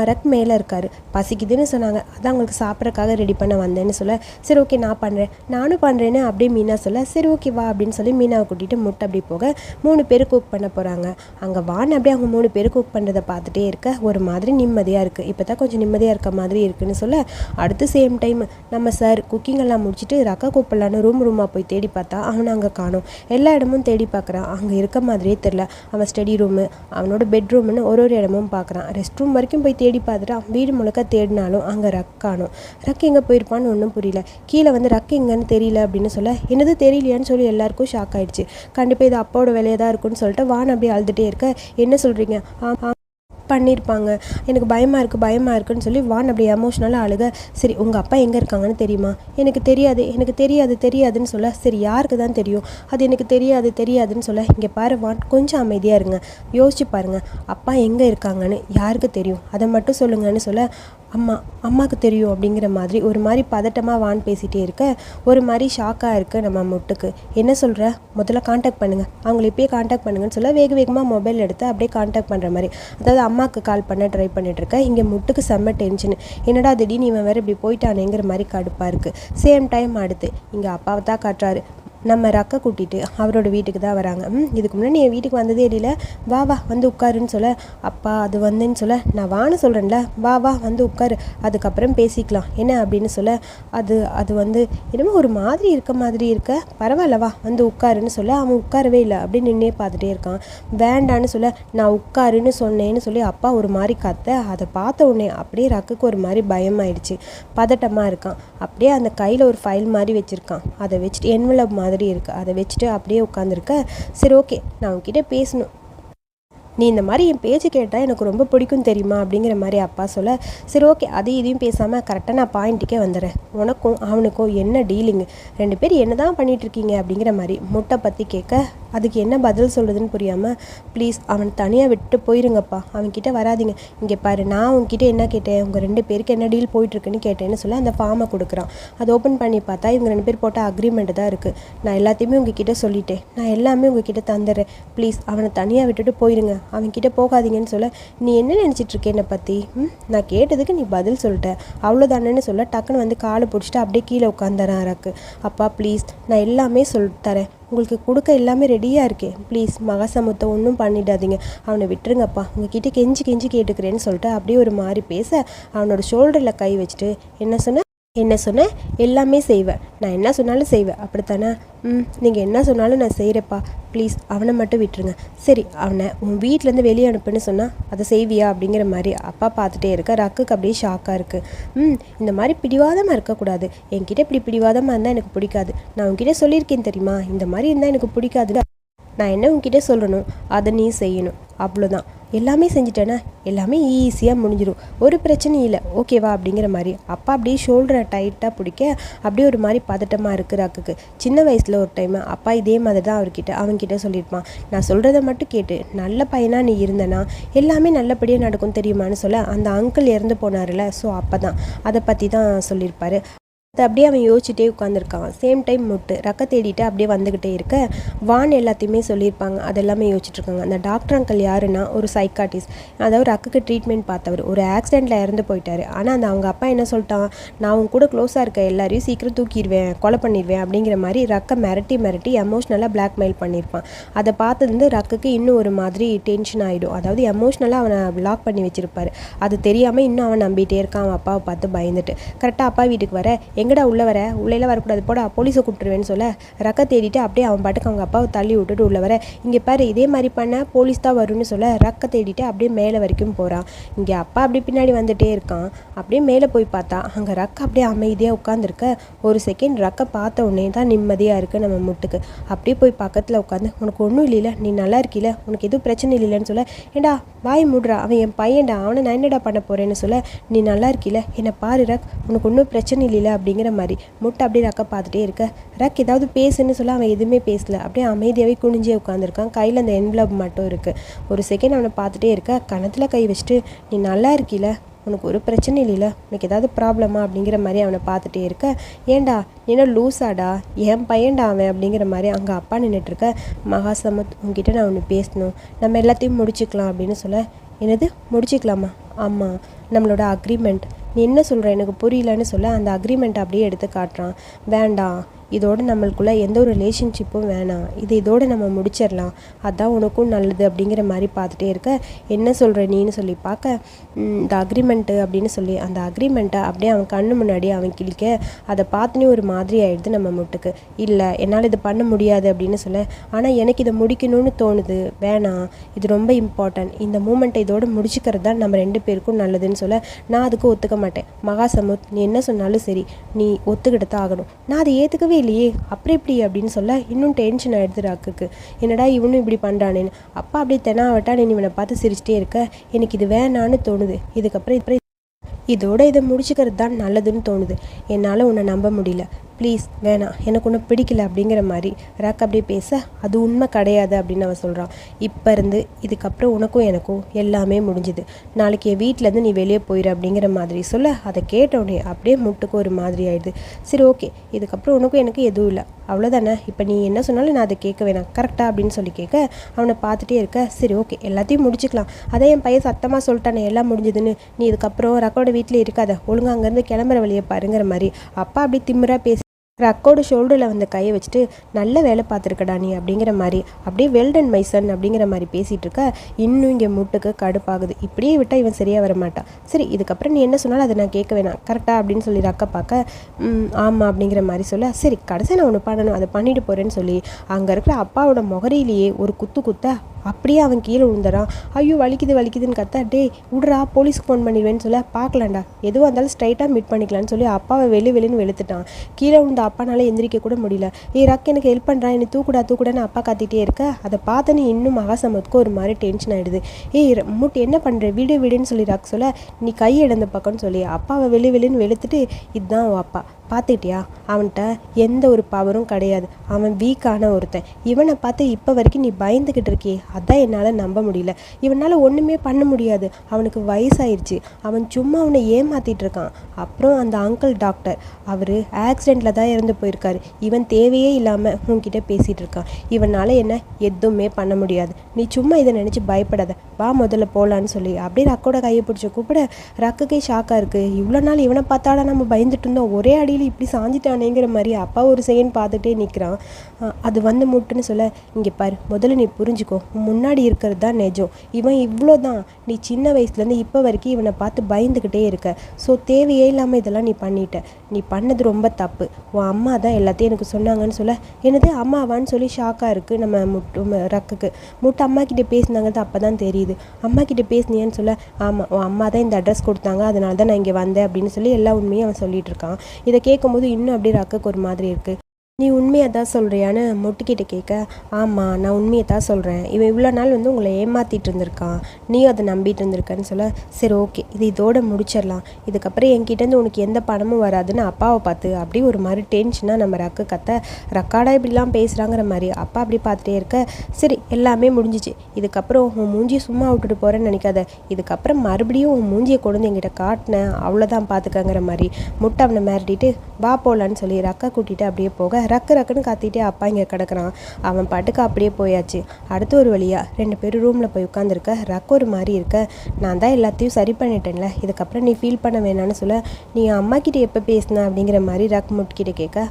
ரக் மேலே இருக்கார், பசிக்குதுன்னு சொன்னாங்க, அதான் அவங்களுக்கு சாப்பிட்றதுக்காக ரெடி பண்ண வந்தேன்னு சொல்ல, சரி ஓகே நான் பண்ணுறேன், நானும் பண்ணுறேன்னு அப்படியே மீனா சொல்ல, சரி ஓகே வா அப்படின்னு சொல்லி மீனாவை கூட்டிகிட்டு முட்டை அப்படி போக 3 பேர் குக் பண்ண போகிறாங்க. அங்கே வான் அப்படியே அவங்க 3 பேர் குக் பண்ணுறதை பார்த்துட்டே இருக்க ஒரு மாதிரி நிம்மதியாக இருக்குது. இப்போ தான் கொஞ்சம் நிம்மதியாக இருக்க மாதிரி இருக்குன்னு சொல்ல, அடுத்து சேம் டைம் நம்ம சார் குக்கிங் எல்லாம் முடிச்சுட்டு ரக்கா கூப்பிடலான்னு ரூமாக போய் தேடி பார்த்தா அவனை அங்கே காணோம். எல்லா இடமும் தேடி பார்க்குறான், அங்கே இருக்க மாதிரியே தெரில. அவன் ஸ்டடி ரூமு, அவனோட பெட்ரூம்னு ஒரு இடமும் பார்க்குறான். ரெஸ்ட் ரூம் வரைக்கும் போய் தேடி பார்த்துட்டான். வீடு முழுக்க தேடினாலும் அங்கே ரக் காணோம். ரக் எங்கே போயிருப்பான்னு ஒன்றும் புரியல. கீழே வந்து ரக் எங்கன்னு தெரியல அப்படின்னு சொல்ல, என்னது தெரியலையான்னு சொல்லி எல்லாருக்கும் ஷாக் ஆகிடுச்சு. கண்டிப்பாக இது அப்பாவோட வேலையாக தான் இருக்குன்னு சொல்லிட்டு வான் அப்படியே அழுதுகிட்டே இருக்க, என்ன சொல்கிறீங்க, பண்ணியிருப்பாங்க, எனக்கு பயமாக இருக்குன்னு சொல்லி வான் அப்படி எமோஷ்னலாக அழுக. சரி உங்கள் அப்பா எங்கே இருக்காங்கன்னு தெரியுமா, எனக்கு தெரியாதுன்னு சொல்ல, சரி யாருக்கு தான் தெரியும், அது எனக்கு தெரியாதுன்னு சொல்ல, இங்கே பாரு வான் கொஞ்சம் அமைதியாக இருங்க, யோசிச்சு பாருங்கள், அப்பா எங்கே இருக்காங்கன்னு யாருக்கு தெரியும், அதை மட்டும் சொல்லுங்கன்னு சொல்ல, அம்மாவுக்கு தெரியும் அப்படிங்கிற மாதிரி ஒரு மாதிரி பதட்டமாக வான் பேசிகிட்டே இருக்க. ஒரு மாதிரி ஷாக்காக இருக்குது நம்ம முட்டுக்கு. என்ன சொல்கிற, முதல்ல காண்டாக்ட் பண்ணுங்கள், அவங்கள இப்போயே காண்டாக்ட் பண்ணுங்கன்னு சொல்ல வேகமாக மொபைல் எடுத்து அப்படியே காண்டாக்ட் பண்ணுற மாதிரி, அதாவது அம்மாவுக்கு கால் பண்ண ட்ரை பண்ணிகிட்ருக்கேன். இங்கே முட்டுக்கு செம்ம டென்ஷனு, என்னடா திடீர்னு இவன் வேறு இப்படி போயிட்டானேங்கிற மாதிரி கடுப்பாக இருக்குது. சேம் டைம் அடுத்து இங்கே அப்பாவை தான் காட்டுறாரு. நம்ம ரக்கை கூட்டிகிட்டு அவரோட வீட்டுக்கு தான் வராங்க. இதுக்கு முன்னாடி என் வீட்டுக்கு வந்ததே இல்லைல, வா வந்து உட்காருன்னு சொல்ல, அப்பா அது வந்துன்னு சொல்ல, நான் வான்னு சொல்கிறேன்ல, வா வந்து உட்காரு, அதுக்கப்புறம் பேசிக்கலாம் என்ன அப்படின்னு சொல்ல, அது வந்து என்னமோ ஒரு மாதிரி இருக்க, பரவாயில்ல வா வந்து உட்காருன்னு சொல்ல, அவன் உட்காரவே இல்லை, அப்படின்னு நின்னே பார்த்துட்டே இருக்கான். வேண்டான்னு சொல்ல, நான் உட்காருன்னு சொன்னேன்னு சொல்லி அப்பா ஒரு மாதிரி கத்த, அதை பார்த்த உடனே அப்படியே ரக்குக்கு ஒரு மாதிரி பயமாயிடுச்சு, பதட்டமாக இருக்கான். அப்படியே அந்த கையில் ஒரு ஃபைல் மாதிரி வச்சுருக்கான், அதை வச்சுட்டு என்வலப் மாதிரி இருக்குது, அதை வச்சுட்டு அப்படியே உட்காந்துருக்க. சரி ஓகே நான் உன்கிட்ட பேசணும், நீ இந்த மாதிரி என் பேச்சு கேட்டால் எனக்கு ரொம்ப பிடிக்கும் தெரியுமா அப்படிங்கிற மாதிரி அப்பா சொல்ல, சரி ஓகே இதையும் பேசாமல் கரெக்டாக நான் பாயிண்ட்டுக்கே வந்துடுறேன், உனக்கும் அவனுக்கும் என்ன டீலிங்கு, 2 பேர் என்ன தான் பண்ணிகிட்ருக்கீங்க அப்படிங்கிற மாதிரி முட்டை பற்றி கேட்க, அதுக்கு என்ன பதில் சொல்கிறதுன்னு புரியாமல், ப்ளீஸ் அவனை தனியாக விட்டு போயிருங்கப்பா, அவன்கிட்ட வராதிங்க, இங்கே பாரு நான் உங்ககிட்ட என்ன கேட்டேன், உங்கள் 2 பேருக்கு என்ன டீல் போயிட்டுருக்குன்னு கேட்டேன்னு சொல்ல அந்த ஃபார்மை கொடுக்குறான். அதை ஓப்பன் பண்ணி பார்த்தா இவங்க 2 பேர் போட்ட அக்ரிமெண்ட் தான் இருக்குது. நான் எல்லாத்தையுமே உங்ககிட்ட சொல்லிட்டேன், நான் எல்லாமே உங்ககிட்ட தந்துடுறேன், ப்ளீஸ் அவனை தனியாக விட்டுட்டு போயிருங்க, அவன்கிட்ட போகாதீங்கன்னு சொல்ல, நீ என்ன நினச்சிட்ருக்க என்னை பற்றி, நான் கேட்டதுக்கு நீ பதில் சொல்லிட்ட அவ்வளோதானேன்னு சொல்ல, டக்குன்னு வந்து காலை பிடிச்சிட்டு அப்படியே கீழே உட்காந்துறான் ரக்கு. அப்பா ப்ளீஸ் நான் எல்லாமே தரேன், உங்களுக்கு கொடுக்க எல்லாமே ரெடியாக இருக்கேன், ப்ளீஸ் மகசமுத்தை ஒன்றும் பண்ணிடாதீங்க, அவனை விட்டுருங்கப்பா, உங்ககிட்ட கெஞ்சி கேட்டுக்கிறேன்னு சொல்லிட்டு அப்படியே ஒரு மாதிரி பேச, அவனோட ஷோல்டரில் கை வச்சுட்டு, என்ன சொன்னேன் எல்லாமே செய்வேன், நான் என்ன சொன்னாலும் செய்வேன் அப்படித்தானே, நீங்கள் என்ன சொன்னாலும் நான் செய்கிறேப்பா, ப்ளீஸ் அவனை மட்டும் விட்டுருங்க, சரி அவனை உன் வீட்டிலேருந்து வெளியே அனுப்புன்னு சொன்னால் அதை செய்வியா அப்படிங்கிற மாதிரி அப்பா பார்த்துட்டே இருக்க. ரக்குக்கு அப்படியே ஷாக்காக இருக்குது. இந்த மாதிரி பிடிவாதமாக இருக்கக்கூடாது, என்கிட்ட இப்படி பிடிவாதமாக இருந்தால் எனக்கு பிடிக்காது, நான் உன்கிட்ட சொல்லியிருக்கேன் தெரியுமா, இந்த மாதிரி இருந்தால் எனக்கு பிடிக்காது, நான் என்ன உன்கிட்ட சொல்லணும் அதை நீ செய்யணும், அவ்வளோதான், எல்லாமே செஞ்சுட்டேன்னா எல்லாமே ஈஸியாக முடிஞ்சிடும், ஒரு பிரச்சனையும் இல்லை, ஓகேவா அப்படிங்கிற மாதிரி அப்பா அப்படியே ஷோல்டரை டைட்டாக பிடிக்க அப்படியே ஒரு மாதிரி பதட்டமாக இருக்குது ரக்குக்கு. சின்ன வயசில் ஒரு டைம் அப்பா இதே மாதிரி தான் அவன்கிட்ட சொல்லியிருப்பான், நான் சொல்கிறத மட்டும் கேட்டு நல்ல பையனாக நீ இருந்தனா எல்லாமே நல்லபடியாக நடக்கும் தெரியுமான்னு சொல்ல, அந்த அங்கிள் இறந்து போனார்ல, ஸோ அப்போ தான் அதை பற்றி தான் சொல்லியிருப்பார். அதை அப்படியே அவன் யோசிச்சுட்டே உட்காந்துருக்கான். சேம் டைம் முட்டு ரக்க தேடிட்டு அப்படியே வந்துக்கிட்டே இருக்க, வான் எல்லாத்தையுமே சொல்லியிருப்பாங்க, அதெல்லாமே யோசிச்சுட்ருக்காங்க. அந்த டாக்டர் அங்கிள் யாருன்னா ஒரு சைக்காட்டிஸ்ட், அதாவது ரக்குக்கு ட்ரீட்மெண்ட் பார்த்தவர், ஒரு ஆக்சிடெண்ட்டில் இறந்து போயிட்டார். ஆனால் அந்த அவங்க அப்பா என்ன சொல்லிட்டான், நான் உன் கூட க்ளோஸாக இருக்க எல்லாரையும் சீக்கிரம் தூக்கிடுவேன், கொலை பண்ணிடுவேன் அப்படிங்கிற மாதிரி ரக்கை மிரட்டி எமோஷ்னலாக பிளாக்மெயில் பண்ணியிருப்பான். அதை பார்த்தது ரக்குக்கு இன்னும் ஒரு மாதிரி டென்ஷன் ஆகிடும், அதாவது எமோஷ்னலாக அவனை பிளாக் பண்ணி வச்சுருப்பார். அது தெரியாமல் இன்னும் அவன் நம்பிகிட்டே இருக்கான், அவன் அப்பாவை பார்த்து பயந்துட்டு. கரெக்டாக அப்பா வீட்டுக்கு வர, எங்கடா உள்ளே வர, உள்ளேலாம் வரக்கூடாது போடா, போலீஸை கூப்பிட்டுருவேன்னு சொல்ல ரக்கை தேடிட்டு அப்படியே அவன் பாட்டுக்கு அவங்க அப்பாவை தள்ளி விட்டுட்டு உள்ளே வர, இங்கே பாரு இதே மாதிரி பண்ண போலீஸ் தான் வரும்னு சொல்ல ரக்கை தேடிட்டு அப்படியே மேலே வரைக்கும் போகிறான். இங்கே அப்பா அப்படியே பின்னாடி வந்துட்டே இருக்கான். அப்படியே மேலே போய் பார்த்தா அங்கே ரக்கை அப்படியே அமைதியாக உட்காந்துருக்க. ஒரு செகண்ட் ரக்கை பார்த்த உடனே தான் நிம்மதியாக இருக்குது நம்ம முட்டுக்கு. அப்படியே போய் பக்கத்தில் உட்காந்து, உனக்கு ஒன்றும் இல்லைல்ல, நீ நல்லா இருக்கீல, உனக்கு எதுவும் பிரச்சனை இல்லைன்னு சொல்ல, ஏண்டா வாய் மூடுறா, அவன் என் பையன்டா, அவனை நான் என்னடா பண்ண போகிறேன்னு சொல்ல, நீ நல்லா இருக்கீல, என்னை பாரு ரக், உனக்கு ஒன்றும் பிரச்சனை இல்லைல்ல அப்படிங்கிற மாதிரி முட்டை அப்படியே ரக்கை பார்த்துட்டே இருக்க. ரக் ஏதாவது பேசுன்னு சொல்ல அவன் எதுவுமே பேசல. அப்படியே அமைதியாகவே குனிஞ்சே உட்காந்துருக்கான். கையில் அந்த என்வலப் மட்டும் இருக்குது. ஒரு செகண்ட் அவனை பார்த்துட்டே இருக்க. கணத்தில் கை வச்சுட்டு, நீ நல்லா இருக்கீல, உனக்கு ஒரு பிரச்சனை இல்லைல்ல, உனக்கு ஏதாவது ப்ராப்ளமா அப்படிங்கிற மாதிரி அவனை பார்த்துட்டே இருக்க. ஏண்டா நீனா லூஸாடா, என் பையன்டா அவன் அப்படிங்கிற மாதிரி அங்கே அப்பா நின்றுட்டுருக்க. மகாசமுத், உங்ககிட்ட நான் ஒன்று பேசணும், நம்ம எல்லாத்தையும் முடிச்சுக்கலாம் அப்படின்னு சொல்ல, என்னது முடிச்சுக்கலாமா? ஆமாம், நம்மளோட அக்ரிமெண்ட். நீ என்ன சொல்கிற, எனக்கு புரியலன்னு சொல்ல அந்த அக்ரிமெண்ட்டை அப்படியே எடுத்து காட்டுறான். வேண்டாம், இதோடு நம்மளுக்குள்ளே எந்த ஒரு ரிலேஷன்ஷிப்பும் வேணாம், இதோடு நம்ம முடிச்சிடலாம், அதான் உனக்கும் நல்லது அப்படிங்கிற மாதிரி பார்த்துட்டே இருக்க. என்ன சொல்கிற நீன்னு சொல்லி பார்க்க, இந்த அக்ரிமெண்ட்டு அப்படின்னு சொல்லி அந்த அக்ரிமெண்ட்டை அப்படியே அவன் கண்ணு முன்னாடி அவன் கிழிக்க. அதை பார்த்துனே ஒரு மாதிரி ஆகிடுது நம்ம முட்டுக்கு. இல்லை, என்னால் இது பண்ண முடியாது அப்படின்னு சொல்ல, ஆனால் எனக்கு இதை முடிக்கணும்னு தோணுது, வேணாம், இது ரொம்ப இம்பார்ட்டன்ட், இந்த மூமெண்ட்டை இதோடு முடிச்சுக்கிறது தான் நம்ம 2 பேருக்கும் நல்லதுன்னு சொல்ல, நான் அதுக்கு ஒத்துக்க மாட்டேன் மகாசமுத், நீ என்ன சொன்னாலும் சரி, நீ ஒத்துக்கிட்டு தான் ஆகணும். நான் அதை ஏற்றுக்கவே இல்லையே, அப்புறம் எப்படி அப்படின்னு சொல்ல இன்னும் டென்ஷன் ஆகிடுது ராக்குக்கு. என்னடா இவனும் இப்படி பண்ணுறானேன்னு. அப்பா அப்படியே தெனாவட்டா நீ இவனை பார்த்து சிரிச்சிட்டே இருக்க. எனக்கு இது வேணான்னு தோணுது, இதுக்கப்புறம் இதோட இதை முடிச்சுக்கிறது தான் நல்லதுன்னு தோணுது, என்னால் உன்னை நம்ப முடியல, ப்ளீஸ் வேணாம், எனக்கு ஒன்றும் பிடிக்கல அப்படிங்கிற மாதிரி ராக் அப்படியே பேச, அது உண்மை கிடையாது அப்படின்னு அவன் சொல்கிறான். இப்போ இருந்து இதுக்கப்புறம் உனக்கும் எனக்கும் எல்லாமே முடிஞ்சுது, நாளைக்கு என் வீட்டிலேருந்து நீ வெளியே போயிடு அப்படிங்கிற மாதிரி சொல்ல, அதை கேட்டவுடனே அப்படியே முட்டுக்கு ஒரு மாதிரி ஆயிடுது. சரி ஓகே, இதுக்கப்புறம் உனக்கும் எனக்கு எதுவும் இல்லை, அவ்வளோதானே, இப்போ நீ என்ன சொன்னாலும் நான் அதை கேட்க வேணாம் கரெக்டாக அப்படின்னு சொல்லி கேட்க. அவனை பார்த்துட்டே இருக்க. சரி ஓகே, எல்லாத்தையும் முடிச்சுக்கலாம், அதே என் பையன் சத்தமாக சொல்லிட்டானே எல்லாம் முடிஞ்சதுன்னு, நீ இதுக்கப்புறம் ரக்கோட வீட்டில் இருக்காத, ஒழுங்காக அங்கேருந்து கிளம்புற வழியை பாருங்கிற மாதிரி அப்பா அப்படி திமிரா பேசி ரக்கோட ஷோல்டரில் வந்து கையை வச்சுட்டு, நல்ல வேலை பார்த்துருக்கடா நீ அப்படிங்கிற மாதிரி அப்படியே வெல்டன் மைசன் அப்படிங்கிற மாதிரி பேசிகிட்டு இருக்க. இன்னும் இங்கே முட்டுக்கு கடுப்பாகுது. இப்படியே விட்டால் இவன் சரியாக வரமாட்டான். சரி இதுக்கப்புறம் நீ என்ன சொன்னாலும் அதை நான் கேட்க வேணாம் கரெக்டாக அப்படின்னு சொல்லி ரக்க பார்க்க, ஆமாம் அப்படிங்கிற மாதிரி சொல்ல, சரி கடைசி நான் ஒன்று பண்ணணும், அதை பண்ணிட்டு போகிறேன்னு சொல்லி அங்கே இருக்கிற அப்பாவோட முகரையிலேயே ஒரு குத்த அப்படியே அவன் கீழே விழுந்துறான். ஐயோ வலிக்குது வலிக்குதுன்னு கத்த. டே விட்றா, போலீஸ்க்கு ஃபோன் பண்ணிடுவேன்னு சொல்ல, பார்க்கலாண்டா, எதுவாக இருந்தாலும் ஸ்ட்ரைட்டாக மீட் பண்ணிக்கலான்னு சொல்லி அப்பாவை வெளின்னு வெளுத்துட்டான். கீழே விழுந்த அப்பானால எந்திரிக்க கூட முடியல. ரக் எனக்கு ஹெல்ப் பண்ணுறான், என்னை தூக்குடான்னு அப்பா கத்திட்டே இருக்க. அதை பார்த்தோன்னே இன்னும் மகாசமத்துக்கு ஒரு மாதிரி டென்ஷன் ஆகிடுது. மூட்டு என்ன பண்ணுற, விடுன்னு சொல்லி ரக் சொல்ல, நீ கை இடந்த பக்கம்னு சொல்லி அப்பாவை வெளின்னு வெளுத்துட்டு, இதுதான் அப்பா பார்த்துக்கிட்டியா, அவன்கிட்ட எந்த ஒரு பவரும் கிடையாது, அவன் வீக்கான ஒருத்தன், இவனை பார்த்து இப்போ வரைக்கும் நீ பயந்துக்கிட்டு இருக்கியே, அதான் என்னால் நம்ப முடியல, இவனால் ஒன்றுமே பண்ண முடியாது, அவனுக்கு வயசாயிருச்சு, அவன் சும்மா அவனை ஏமாற்றிட்டு இருக்கான். அப்புறம் அந்த அங்கிள் டாக்டர், அவர் ஆக்சிடெண்ட்டில் தான் இறந்து போயிருக்காரு, இவன் தேவையே இல்லாமல் உன்கிட்ட பேசிகிட்டு இருக்கான், இவனால் என்ன எதுவுமே பண்ண முடியாது, நீ சும்மா இதை நினச்சி பயப்படாத, வா முதல்ல போகலான்னு சொல்லி அப்படியே ரக்கோட கையை பிடிச்சி கூப்பிட. ரக்குக்கே ஷாக்காக இருக்குது. இவ்வளோ நாள் இவனை பார்த்தாலும் நம்ம பயந்துட்டு இருந்தோம், ஒரே அடியில் இப்படி சாஞ்சிட்டானேங்கிற மாதிரி அப்பா ஒரு செகண்ட் பார்த்துட்டே நிற்கிறான். அது வந்து முட்டுன்னு சொல்ல, இங்கே பாரு, முதல்ல நீ புரிஞ்சுக்கோ, முன்னாடி இருக்கிறது தான் நிஜம், இவன் இவ்வளோ தான், நீ சின்ன வயசுலேருந்து இப்போ வரைக்கும் இவனை பார்த்து பயந்துக்கிட்டே இருக்க, ஸோ தேவையே இல்லாமல் இதெல்லாம் நீ பண்ணிட்ட, நீ பண்ணது ரொம்ப தப்பு, உன் அம்மா தான் எல்லாத்தையும் எனக்கு சொன்னாங்கன்னு சொல்ல, என்னது அம்மாவான்னு சொல்லி ஷாக்காக இருக்குது நம்ம ரக்குக்கு. முட்டு அம்மா கிட்டே பேசினாங்கிறது அப்போ தான் தெரியுது. அம்மா கிட்டே பேசினியான்னு சொல்ல, ஆமாம் உன் அம்மா தான் இந்த அட்ரஸ் கொடுத்தாங்க, அதனால தான் நான் இங்கே வந்தேன் அப்படின்னு சொல்லி எல்லா உண்மையும் அவன் சொல்லிட்டு இருக்கான். இதை கேட்கும்போது இன்னும் அப்படியே ரக்குக்கு ஒரு மாதிரி இருக்குது. நீ உண்மையை தான் சொல்கிறியான்னு முட்டுக்கிட்ட கேட்க, ஆமாம் நான் உண்மையை தான் சொல்கிறேன், இவன் இவ்வளோ நாள் வந்து உங்களை ஏமாற்றிட்டு இருந்திருக்கான், நீயும் அதை நம்பிட்டு இருந்திருக்கன்னு சொல்ல, சரி ஓகே இது இதோட முடிச்சிடலாம், இதுக்கப்புறம் என்கிட்டேருந்து உனக்கு எந்த பணமும் வராதுன்னு அப்பாவை பார்த்து அப்படியே ஒரு மாதிரி டென்ஷனாக நம்ம ரக்கு கத்த. ரக்காடா இப்படிலாம் பேசுகிறாங்கிற மாதிரி அப்பா அப்படி பார்த்துட்டே இருக்க. சரி எல்லாமே முடிஞ்சிச்சு, இதுக்கப்புறம் உன் மூஞ்சியை சும்மா விட்டுட்டு போகிறேன்னு நினைக்காத, இதுக்கப்புறம் மறுபடியும் உன் மூஞ்சியை கொண்டு வந்து என்கிட்ட காட்டினேன் அவ்வளோதான் பார்த்துக்கங்கிற மாதிரி முட்டை அவனை மிரட்டிட்டு வா போகலான்னு சொல்லி ரக்கா கூட்டிகிட்டு அப்படியே போக. ரக்குன்னு கத்திட்டே அப்பா இங்கே கிடக்குறான். அவன் பாட்டுக்கு அப்படியே போயாச்சு. அடுத்து ஒரு வழியாக 2 பேரும் ரூமில் போய் உட்காந்துருக்க. ரக்கு ஒரு மாதிரி இருக்க, நான் தான் எல்லாத்தையும் சரி பண்ணிட்டேன்ல, இதுக்கப்புறம் நீ ஃபீல் பண்ண வேணான்னு சொல்ல, நீ அம்மா கிட்டே எப்போ பேசின அப்படிங்கிற மாதிரி ரக் முட்கிட்ட கேட்க,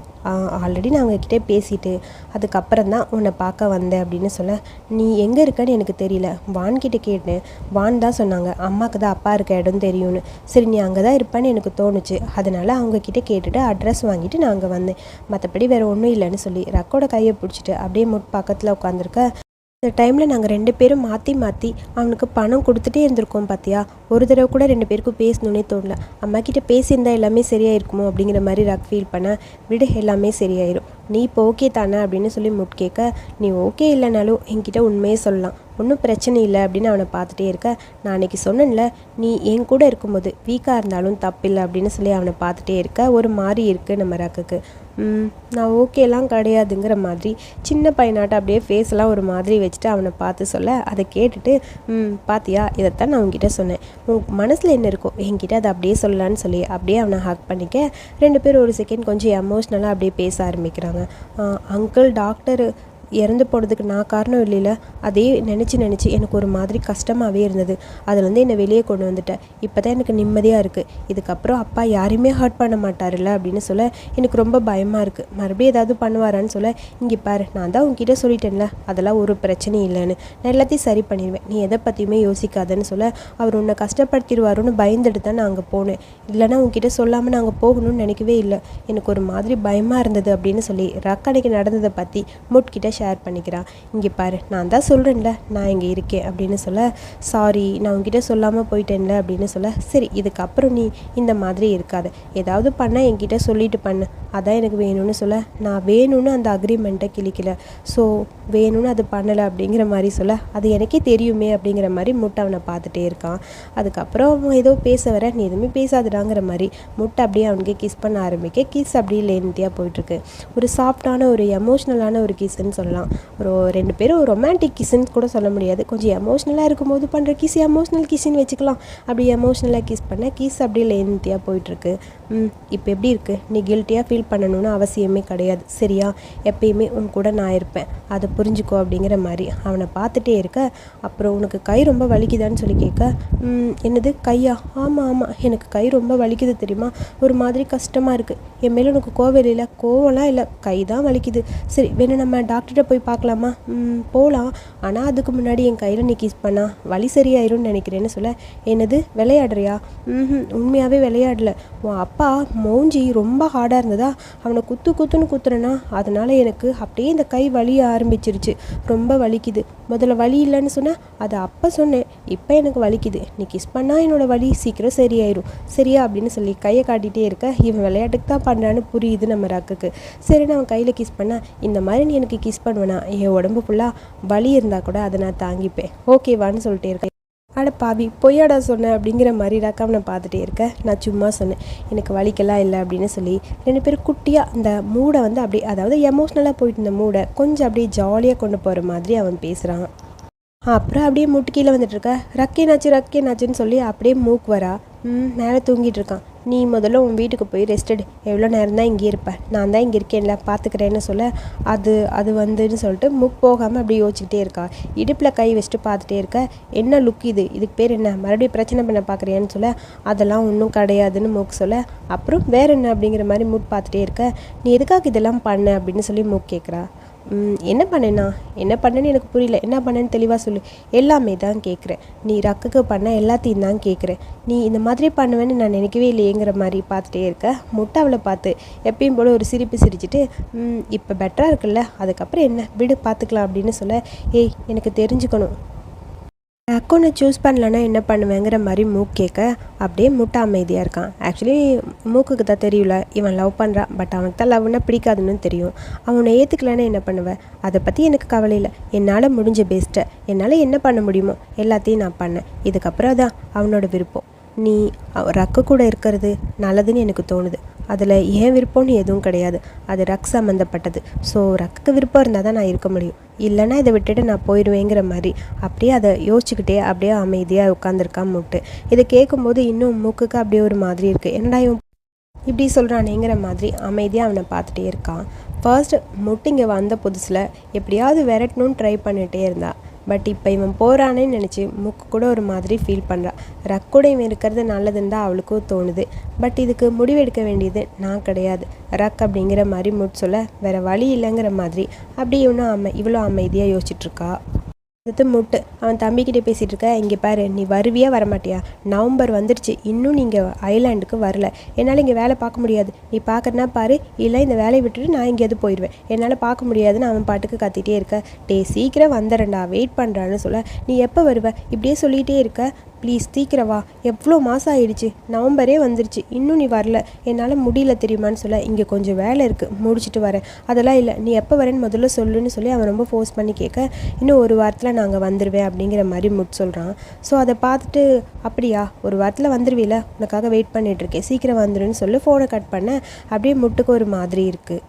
ஆல்ரெடி நான் அவங்கக்கிட்டே பேசிட்டு அதுக்கப்புறம் தான் உன்னை பார்க்க வந்தேன் அப்படின்னு சொல்ல, நீ எங்கே இருக்கன்னு எனக்கு தெரியல, வான்கிட்ட கேட்டேன், வான் தான் சொன்னாங்க அம்மாவுக்கு தான் அப்பா இருக்க இடம் தெரியும்னு. சரி நீ அங்கே தான் இருப்பேன்னு எனக்கு தோணுச்சு, அதனால் அவங்கக்கிட்ட கேட்டுட்டு அட்ரஸ் வாங்கிட்டு நான் அங்கே வந்தேன், மற்றபடி வேறு ஒன்றும் இல்லைன்னு சொல்லி ரக்கோட கையை பிடிச்சிட்டு அப்படியே பக்கத்தில் உட்காந்துருக்க. இந்த டைமில் நாங்கள் 2 பேரும் மாற்றி மாற்றி அவனுக்கு பணம் கொடுத்துட்டே இருந்திருக்கோம் பார்த்தியா. ஒரு தடவை கூட 2 பேருக்கும் பேசணுன்னே தோணல. அம்மா கிட்டே பேசியிருந்தால் எல்லாமே சரியாயிருக்குமோ அப்படிங்கிற மாதிரி ரக் ஃபீல் பண்ண, விடு எல்லாமே சரியாயிரும், நீ இப்போ ஓகே தானே அப்படின்னு சொல்லி கேட்க, நீ ஓகே இல்லைனாலும் என்கிட்ட உண்மையே சொல்லலாம், ஒன்றும் பிரச்சனை இல்லை அப்படின்னு அவனை பார்த்துட்டே இருக்க. நான் அன்றைக்கி சொன்னேன்ல, நீ என் கூட இருக்கும்போது வீக்காக இருந்தாலும் தப்பில்லை அப்படின்னு சொல்லி அவனை பார்த்துட்டே இருக்க. ஒரு மாதிரி இருக்குது நம்ம ரக்குக்கு. நான் ஓகேலாம் கிடையாதுங்கிற மாதிரி சின்ன பையனாட்ட அப்படியே ஃபேஸ்லாம் ஒரு மாதிரி வச்சுட்டு அவனை பார்த்து சொல்ல, அதை கேட்டுட்டு பாத்தியா இதைத்தான் நான் உங்ககிட்ட சொன்னேன், உன் மனசில் என்ன இருக்கோ என்கிட்ட அதை அப்படியே சொல்லலான்னு சொல்லி அப்படியே அவனை ஹக் பண்ணிக்க. 2 பேரும் ஒரு செகண்ட் கொஞ்சம் எமோஷ்னலாக அப்படியே பேச ஆரம்பிக்கிறாங்க. அங்கிள் டாக்டர் இறந்து போனதுக்கு நான் காரணம் இல்லைல்ல, அதே நினச்சி எனக்கு ஒரு மாதிரி கஷ்டமாகவே இருந்தது, அதுலேருந்து என்னை வெளியே கொண்டு வந்துட்டேன், இப்போ தான் எனக்கு நிம்மதியாக இருக்குது, இதுக்கப்புறம் அப்பா யாரையுமே ஹர்ட் பண்ண மாட்டார்ல அப்படின்னு சொல்ல எனக்கு ரொம்ப பயமாக இருக்குது, மறுபடியும் ஏதாவது பண்ணுவாரான்னு சொல்ல, இங்கே பாரு நான் தான் உங்ககிட்ட சொல்லிட்டேன்ல அதெல்லாம் ஒரு பிரச்சனையும் இல்லைன்னு, நான் எல்லாத்தையும் சரி பண்ணிடுவேன், நீ எதை பற்றியுமே யோசிக்காதன்னு சொல்ல, அவர் உன்னை கஷ்டப்படுத்திடுவாருன்னு பயந்துட்டு தான் நான் அங்கே போனேன், இல்லைனா உங்ககிட்ட சொல்லாமல் நான் அங்கே போகணும்னு நினைக்கவே இல்லை, எனக்கு ஒரு மாதிரி பயமாக இருந்தது அப்படின்னு சொல்லி ரக்கடைக்கு நடந்ததை பற்றி முட்கிட்ட ஷேர் பண்ணிக்கிறான். இங்கே பாரு நான் தான் சொல்கிறேன்ல நான் இங்கே இருக்கேன் அப்படின்னு சொல்ல, சாரி நான் உங்ககிட்ட சொல்லாமல் போயிட்டேன்ல அப்படின்னு சொல்ல, சரி இதுக்கப்புறம் நீ இந்த மாதிரி இருக்காது, ஏதாவது பண்ண என்கிட்ட சொல்லிட்டு பண்ணு, அதான் எனக்கு வேணும்னு சொல்ல, நான் வேணும்னு அந்த அக்ரிமெண்ட்டை கிழிக்கல, ஸோ வேணும்னு அது பண்ணலை அப்படிங்கிற மாதிரி சொல்ல, அது எனக்கே தெரியுமே அப்படிங்கிற மாதிரி முட்டை அவனை பார்த்துட்டே இருக்கான். அதுக்கப்புறம் அவன் ஏதோ பேச வர, நீ எதுவுமே பேசாதுடாங்கிற மாதிரி முட்டை அப்படியே அவனுக்கு கிஸ் பண்ண ஆரம்பிக்க, கிஸ் அப்படியே லேன்த்தியாக போயிட்டுருக்கு. ஒரு சாஃப்டான ஒரு எமோஷ்னலான ஒரு கிஸ்ன்னு சொல்லலாம். ஒரு 2 பேரும் ரொமான்டிக் கிஸ்ன்னு கூட சொல்ல முடியாது, கொஞ்சம் எமோஷ்னலாக இருக்கும்போது பண்ணுற கிஸ் எமோஷ்னல் கிஸ்ன்னு வச்சுக்கலாம். அப்படி எமோஷ்னலாக கிஸ் பண்ண கிஸ் அப்படியே லேன்த்தியாக போயிட்டுருக்கு. இப்போ எப்படி இருக்குது, நீ கில்ட்டியாக ஃபீல் பண்ணணும்னு அவசியமே கிடையாது சரியா, எப்பயுமே உன் கூட நான் இருப்பேன், அதை புரிஞ்சுக்கோ அப்படிங்கிற மாதிரி அவனை பார்த்துட்டே இருக்க. அப்புறம் உனக்கு கை ரொம்ப வலிக்குதான்னு சொல்லி கேட்க, என்னது கையா, ஆமாம் எனக்கு கை ரொம்ப வலிக்குது தெரியுமா, ஒரு மாதிரி கஷ்டமாக இருக்குது, என் மேலே உனக்கு கோவம் இல்லை, கோவம்லாம் இல்லை, கை தான் வலிக்குது, சரி வேணும் நம்ம டாக்டர்கிட்ட போய் பார்க்கலாமா, போகலாம், ஆனால் அதுக்கு முன்னாடி என் கையில் நீ கிஸ் பண்ணா வலி சரியாயிரும்னு நினைக்கிறேன்னு சொல்ல, என்னது விளையாடுறியா, உண்மையாகவே விளையாடல, உன் அப்பா மௌஞ்சி ரொம்ப ஹார்டாக இருந்ததா, அவனை குத்துன்னு குத்துறேன்னா அதனால் எனக்கு அப்படியே இந்த கை வலிய ஆரம்பிச்சிருச்சு, ரொம்ப வலிக்குது, முதல்ல வலி இல்லைன்னு சொன்னால் அதை அப்போ சொன்னேன், இப்போ எனக்கு வலிக்குது, நீ கிஸ் பண்ணால் என்னோடய வலி சீக்கிரம் சரியாயிரும் சரியா அப்படின்னு சொல்லி கையை காட்டிகிட்டே இருக்க. இவன் விளையாட்டுக்கு தான் பண்ணுறான்னு புரியுது நம்ம ரக்குக்கு. சரி நான் அவன் கையில் கிஸ் பண்ணால், இந்த மாதிரி நீ எனக்கு கிஸ் பண்ணுவேனா, என் உடம்பு ஃபுல்லாக வலி இருந்தால் கூட அதை நான் தாங்கிப்பேன் ஓகேவான்னு சொல்லிட்டே இருக்கேன். அட பாவி பொய்யாடா சொன்னேன் அப்படிங்கிற மாதிரி ரக்காமனை பார்த்துட்டே இருக்க, நான் சும்மா சொன்னேன் எனக்கு வலிக்கெல்லாம் இல்லை அப்படின்னு சொல்லி 2 பேரும் குட்டியாக இந்த மூடை வந்து அப்படி, அதாவது எமோஷ்னலாக போயிட்டு இந்த மூடை கொஞ்சம் அப்படியே ஜாலியாக கொண்டு போகிற மாதிரி அவன் பேசுகிறான். அப்புறம் அப்படியே முட்டு கீழே வந்துட்டுருக்க, ரக்கேனாச்சுன்னு சொல்லி அப்படியே மூக்கு வரா, மேலே தூங்கிட்டு இருக்கான். நீ முதல்ல உன் வீட்டுக்கு போய் ரெஸ்டட், எவ்வளோ நேரம் தான் இங்கே இருப்பேன், நான் தான் இங்கே இருக்கேன்ல பார்த்துக்கிறேன்னு சொல்ல, அது வந்துன்னு சொல்லிட்டு போகாமல் அப்படியே யோசிச்சுக்கிட்டே இருக்கா. இடுப்பில் கை வச்சுட்டு பார்த்துட்டே இருக்க, என்ன லுக் இதுக்கு பேர் என்ன, மறுபடியும் பிரச்சனை பண்ண பார்க்குறியான்னு சொல்ல, அதெல்லாம் ஒன்றும் கிடையாதுன்னு மூக்கு சொல்ல, அப்புறம் வேறு என்ன அப்படிங்கிற மாதிரி பார்த்துட்டே இருக்க, நீ எதுக்காக இதெல்லாம் பண்ண அப்படின்னு சொல்லி கேட்குறா. என்ன பண்ணேன்னு எனக்கு புரியல, என்ன பண்ணேன்னு தெளிவாக சொல்லு, எல்லாமே தான் கேட்குறேன், நீ ரக்குக்கு பண்ண எல்லாத்தையும் தான் கேட்குறேன், நீ இந்த மாதிரி பண்ணுவேன்னு நான் நினைக்கவே இல்லையேங்கிற மாதிரி பார்த்துட்டே இருக்க. முட்டை அவளை பார்த்து எப்பயும் போல் ஒரு சிரிப்பு சிரிச்சுட்டு, இப்போ பெட்டராக இருக்குல்ல, அதுக்கப்புறம் என்ன விடு பார்த்துக்கலாம் அப்படின்னு சொல்ல, ஏய் எனக்கு தெரிஞ்சுக்கணும், அக்கௌண்ட்டை சூஸ் பண்ணலன்னா என்ன பண்ணுவேங்கிற மாதிரி கேட்க அப்படியே முட்டை அமைதியாக இருக்கான். ஆக்சுவலி மூக்குக்கு தான் தெரியல இவன் லவ் பண்ணுறான், பட் அவனுக்கு தான் லவ்னா பிடிக்காதுன்னு தெரியும். அவனை ஏற்றுக்கலன்னா என்ன பண்ணுவேன், அதை பற்றி எனக்கு கவலை இல்லை, என்னால் முடிஞ்ச பெஸ்ட்டை என்னால் என்ன பண்ண முடியுமோ எல்லாத்தையும் நான் பண்ணேன், இதுக்கப்புறம் தான் அவனோட விருப்பம், நீ ரக்கு கூட இருக்கிறது நல்லதுன்னு எனக்கு தோணுது, அதில் ஏன் விருப்பம்னு எதுவும் கிடையாது, அது ரக் சம்மந்தப்பட்டது, ஸோ ரக்குக்கு விருப்பம் இருந்தால் தான் நான் இருக்க முடியும், இல்லைன்னா இதை விட்டுட்டு நான் போயிடுவேங்கிற மாதிரி அப்படியே அதை யோசிச்சுக்கிட்டே அப்படியே அமைதியாக உட்காந்துருக்கான் முட்டு. இதை கேட்கும்போது இன்னும் மூக்குக்கு அப்படியே ஒரு மாதிரி இருக்குது, என்னடா இவன் இப்படி சொல்கிறானேங்கிற மாதிரி அமைதியாக அவனை பார்த்துட்டே இருக்கான். ஃபர்ஸ்ட் முட்டு இங்கே வந்த புதுசில் எப்படியாவது விரட்டணும்னு ட்ரை பண்ணிகிட்டே இருந்தா, பட் இப்போ இவன் போகிறானேன்னு நினச்சி முக்கு கூட ஒரு மாதிரி ஃபீல் பண்ணுறான். ரக் கூட இவன் இருக்கிறது நல்லதுன்னு தான் அவளுக்கும் தோணுது. பட் இதுக்கு முடிவெடுக்க வேண்டியது நான் கிடையாது, ரக் அப்படிங்கிற மாதிரி முட் சொல்ல வேறு வழி இல்லைங்கிற மாதிரி அப்படி இவ்வளோ அமைதியாக யோசிச்சுட்ருக்கா. அடுத்து முட்டு அவன் தம்பிக்கிட்டே பேசிகிட்டு இருக்க, இங்கே பாரு, நீ வருவியா வரமாட்டியா? நவம்பர் வந்துடுச்சு, இன்னும் நீங்கள் ஐலாண்டுக்கு வரல. என்னால் இங்கே வேலை பார்க்க முடியாது. நீ பார்க்குறனா பாரு, இல்லை இந்த வேலையை விட்டுட்டு நான் எங்கேயாவது போயிடுவேன். என்னால் பார்க்க முடியாதுன்னு அவன் பாட்டுக்கு கத்திட்டே இருக்க. சீக்கிரம் வந்துடுறேன்டா, வெயிட் பண்ணுறான்னு சொல்ல, நீ எப்போ வருவ? இப்படியே சொல்லிகிட்டே இருக்க, ப்ளீஸ் சீக்கிரம் வா, எவ்வளோ மாதம் ஆகிடுச்சு, நவம்பரே வந்துருச்சு, இன்னும் நீ வரல, என்னால் முடியல தெரியுமான்னு சொல்ல, இங்கே கொஞ்சம் வேலை இருக்குது, முடிச்சுட்டு வரேன். அதெல்லாம் இல்லை, நீ எப்போ வரேன்னு முதல்ல சொல்லுன்னு சொல்லி அவன் ரொம்ப ஃபோர்ஸ் பண்ணி கேட்க, இன்னும் ஒரு வாரத்தில் நாங்கள் வந்துடுவேன் அப்படிங்கிற மாதிரி முட் சொல்கிறான். ஸோ அதை பார்த்துட்டு, அப்படியா, ஒரு வாரத்தில் வந்துடுவீல, உனக்காக வெயிட் பண்ணிகிட்ருக்கேன், சீக்கிரம் வந்துடுன்னு சொல்லி ஃபோனை கட் பண்ண. அப்படியே முட்டுக்கு ஒரு மாதிரி இருக்குது.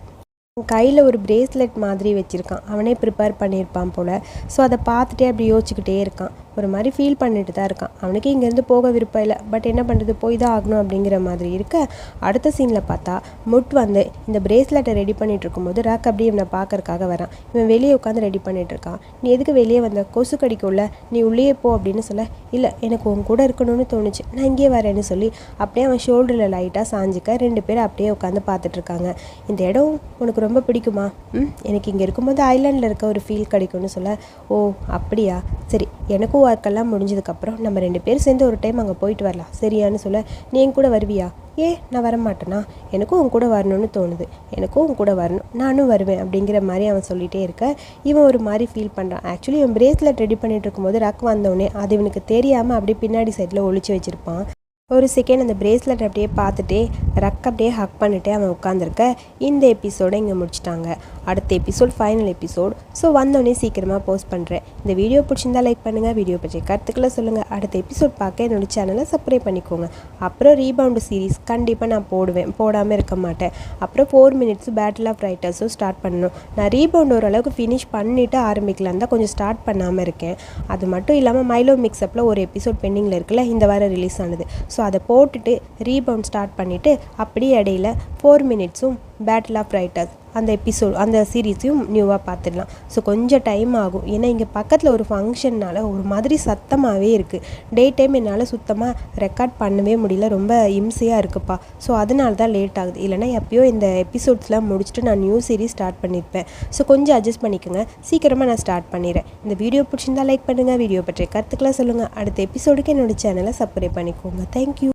கையில் ஒரு பிரேஸ்லெட் மாதிரி வச்சுருக்கான், அவனே ப்ரிப்பேர் பண்ணியிருப்பான் போல். ஸோ அதை பார்த்துட்டே அப்படி யோசிச்சுக்கிட்டே இருக்கான், ஒரு மாதிரி ஃபீல் பண்ணிட்டு தான் இருக்கான். அவனுக்கு இங்கேருந்து போக விருப்பம் இல்லை, பட் என்ன பண்ணுறது, போய் தான் ஆகணும் அப்படிங்கிற மாதிரி இருக்க. அடுத்த சீனில் பார்த்தா முட் வந்து இந்த பிரேஸ்லெட்டை ரெடி பண்ணிகிட்டு இருக்கும்போது ரக் அப்படியே இவனை பார்க்கறக்காக வரான். இவன் வெளியே உட்காந்து ரெடி பண்ணிகிட்டு இருக்கான். நீ எதுக்கு வெளியே வந்த, கொசு கடிக்குள்ள, நீ உள்ளே போ அப்படின்னு சொல்ல, இல்லை எனக்கு உன் கூட இருக்கணும்னு தோணுச்சு, நான் இங்கே வரேன்னு சொல்லி அப்படியே அவன் ஷோல்டரில் லைட்டாக சாஞ்சிக்க. 2 பேர் அப்படியே உட்காந்து பார்த்துட்ருக்காங்க. இந்த இடம் உனக்கு ரொம்ப பிடிக்குமா? எனக்கு இங்கே இருக்கும்போது ஐலாண்டில் இருக்க ஒரு ஃபீல் கிடைக்கும்னு சொல்ல, ஓ அப்படியா, சரி, எனக்கும் ஒர்க்கெல்லாம் முடிஞ்சதுக்கப்புறம் நம்ம 2 பேர் சேர்ந்து ஒரு டைம் அங்கே போயிட்டு வரலாம், சரியான்னு சொல்ல, நீ என் கூட வருவியா? நான் வரமாட்டேனா? எனக்கும் உன் கூட வரணும்னு தோணுது, எனக்கும் உன் கூட வரணும், நானும் வருவேன் அப்படிங்கிற மாதிரி அவன் சொல்லிகிட்டே இருக்க. இவன் ஒரு மாதிரி ஃபீல் பண்ணுறான். ஆக்சுவலி இவன் பிரேஸ்லெட் ரெடி பண்ணிகிட்டு இருக்கும்போது ரக் வந்தோடனே அது இவனுக்கு தெரியாமல் அப்படியே பின்னாடி சைடில் ஒழிச்சு வச்சுருப்பான். ஒரு செகண்ட் அந்த பிரேஸ்லெட் அப்படியே பார்த்துட்டே ரக் அப்படியே ஹக் பண்ணிட்டே அவன் உட்காந்துருக்க. இந்த எபிசோடை இங்கே முடிச்சிட்டாங்க. அடுத்த எபிசோட் ஃபைனல் எபிசோட். ஸோ வந்தோடனே சீக்கிரமாக போஸ்ட் பண்ணுறேன். இந்த வீடியோ பிடிச்சிருந்தா லைக் பண்ணுங்கள், வீடியோ பற்றி கருத்துக்களை சொல்லுங்கள். அடுத்த எபிசோட் பார்க்க என்னோட சேனலை சப்ஸ்கிரைப் பண்ணிக்கோங்க. அப்புறம் ரீபவுண்டு சீரீஸ் கண்டிப்பாக நான் போடுவேன், போடாமல் இருக்க மாட்டேன். அப்புறம் 4 minutes பேட்டில் ஆஃப் ரைட்டர்ஸும் ஸ்டார்ட் பண்ணணும். நான் ரீபவுண்ட் ஓரளவுக்கு ஃபினிஷ் பண்ணிவிட்டு ஆரம்பிக்கலாம் தான் கொஞ்சம் ஸ்டார்ட் பண்ணாமல் இருக்கேன். அது மட்டும் இல்லாமல் மைலோ மிக்ஸ்அப்பில் ஒரு எபிசோட் பெண்டிங்கில் இருக்குல்ல, இந்த வாரம் ரிலீஸ் ஆனது. ஸோ அதை போட்டுட்டு ரீபவுண்ட் ஸ்டார்ட் பண்ணிவிட்டு அப்படியே இடையில 4 minutes பேட்டில் ஆஃப் ரைட்டர்ஸ் அந்த எபிசோட் அந்த சீரீஸையும் நியூவாக பார்த்துடலாம். ஸோ கொஞ்சம் டைம் ஆகும், ஏன்னா இங்கே பக்கத்தில் ஒரு ஃபங்க்ஷன்னால் ஒரு மாதிரி சத்தமாகவே இருக்குது. டே டைம் என்னால் சுத்தமாக ரெக்கார்ட் பண்ணவே முடியல, ரொம்ப இம்சையாக இருக்குப்பா. ஸோ அதனால தான் லேட் ஆகுது. இல்லைனா எப்போயோ இந்த எபிசோட்ஸ்லாம் முடிச்சுட்டு நான் நியூ சீரீஸ் ஸ்டார்ட் பண்ணியிருப்பேன். ஸோ கொஞ்சம் அட்ஜஸ்ட் பண்ணிக்கோங்க, சீக்கிரமாக நான் ஸ்டார்ட் பண்ணிடுறேன். இந்த வீடியோ பிடிச்சிருந்தா லைக் பண்ணுங்கள், வீடியோ பற்றிய கருத்துக்களை சொல்லுங்கள். அடுத்த எபிசோடுக்கு என்னோடய சேனலை சப்ஸ்கிரைப் பண்ணிக்கோங்க. தேங்க்யூ.